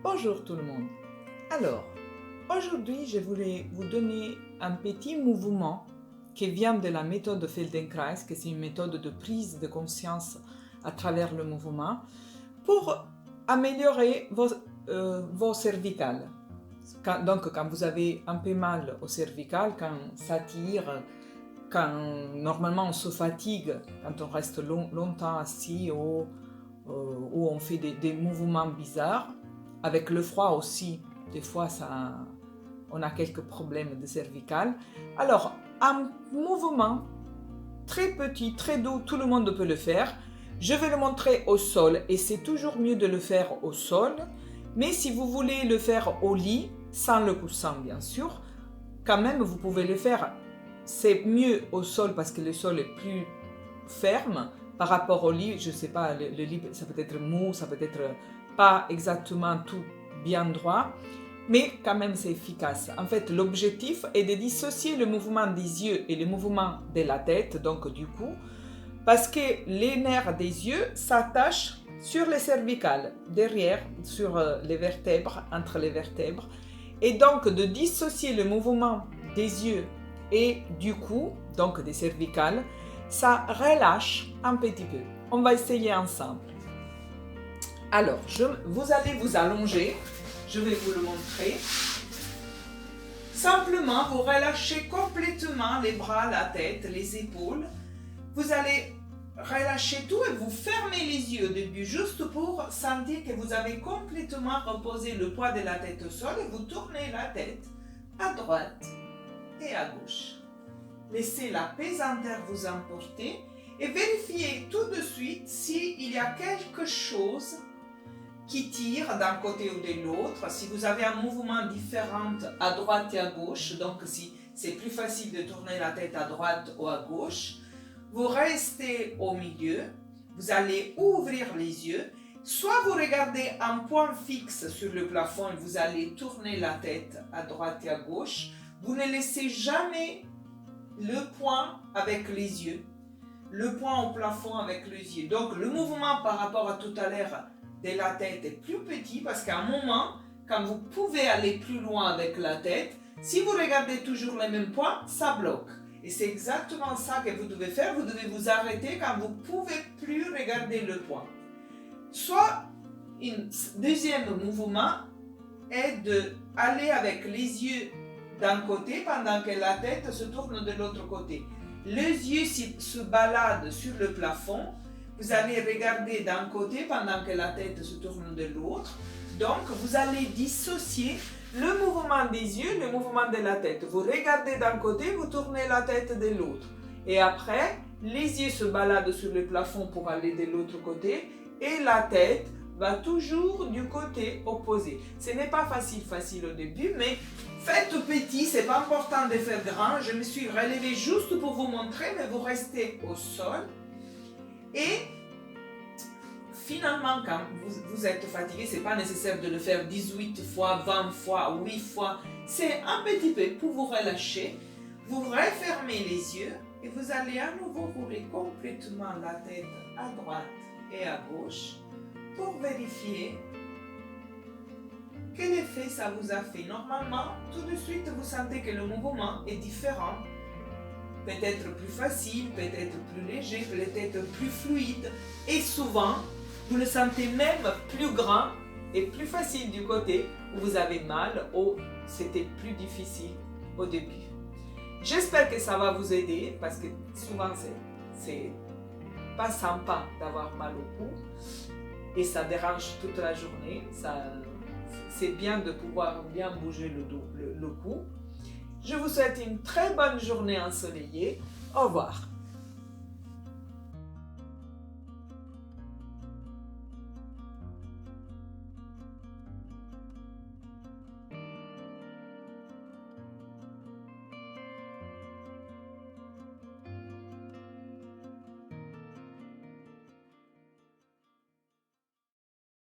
Bonjour tout le monde. Alors, aujourd'hui, je voulais vous donner un petit mouvement qui vient de la méthode Feldenkrais, que c'est une méthode de prise de conscience à travers le mouvement, pour améliorer vos cervicales. Donc, quand vous avez un peu mal au cervical, quand ça tire, quand normalement on se fatigue, quand on reste longtemps assis ou on fait des mouvements bizarres, avec le froid aussi, des fois on a quelques problèmes de cervical. Alors, un mouvement très petit, très doux, tout le monde peut le faire. Je vais le montrer au sol et c'est toujours mieux de le faire au sol. Mais si vous voulez le faire au lit, sans le coussin bien sûr, quand même vous pouvez le faire. C'est mieux au sol parce que le sol est plus ferme par rapport au lit. Je ne sais pas, le lit ça peut être mou, ça peut être pas exactement tout bien droit, mais quand même c'est efficace. En fait, l'objectif est de dissocier le mouvement des yeux et le mouvement de la tête, donc du cou, parce que les nerfs des yeux s'attachent sur les cervicales, derrière, sur les vertèbres, entre les vertèbres, et donc de dissocier le mouvement des yeux et du cou, donc des cervicales, ça relâche un petit peu. On va essayer ensemble. Alors, vous allez vous allonger, je vais vous le montrer. Simplement, vous relâchez complètement les bras, la tête, les épaules. Vous allez relâcher tout et vous fermez les yeux au début, juste pour sentir que vous avez complètement reposé le poids de la tête au sol et vous tournez la tête à droite et à gauche. Laissez la pesanteur vous emporter et vérifiez tout de suite s'il y a quelque chose qui tire d'un côté ou de l'autre, si vous avez un mouvement différent à droite et à gauche, donc si c'est plus facile de tourner la tête à droite ou à gauche, vous restez au milieu, vous allez ouvrir les yeux, soit vous regardez un point fixe sur le plafond et vous allez tourner la tête à droite et à gauche, vous ne laissez jamais le point avec les yeux, le point au plafond avec les yeux. Donc le mouvement par rapport à tout à l'heure de la tête est plus petit parce qu'à un moment, quand vous pouvez aller plus loin avec la tête, si vous regardez toujours les mêmes points, ça bloque. Et c'est exactement ça que vous devez faire. Vous devez vous arrêter quand vous ne pouvez plus regarder le point. Soit un deuxième mouvement est d'aller avec les yeux d'un côté pendant que la tête se tourne de l'autre côté. Les yeux se baladent sur le plafond. Vous allez regarder d'un côté pendant que la tête se tourne de l'autre. Donc, vous allez dissocier le mouvement des yeux, le mouvement de la tête. Vous regardez d'un côté, vous tournez la tête de l'autre. Et après, les yeux se baladent sur le plafond pour aller de l'autre côté et la tête va toujours du côté opposé. Ce n'est pas facile au début, mais faites petit, c'est pas important de faire grand. Je me suis relevée juste pour vous montrer, mais vous restez au sol. Et finalement, quand vous êtes fatigué, ce n'est pas nécessaire de le faire 18 fois, 20 fois, 8 fois. C'est un petit peu pour vous relâcher. Vous refermez les yeux et vous allez à nouveau rouler complètement la tête à droite et à gauche pour vérifier quel effet ça vous a fait. Normalement, tout de suite, vous sentez que le mouvement est différent. Peut-être plus facile, peut-être plus léger, peut-être plus fluide. Et souvent, vous le sentez même plus grand et plus facile du côté où vous avez mal ou c'était plus difficile au début. J'espère que ça va vous aider parce que souvent, c'est pas sympa d'avoir mal au cou et ça dérange toute la journée. C'est bien de pouvoir bien bouger le cou. Je vous souhaite une très bonne journée ensoleillée. Au revoir.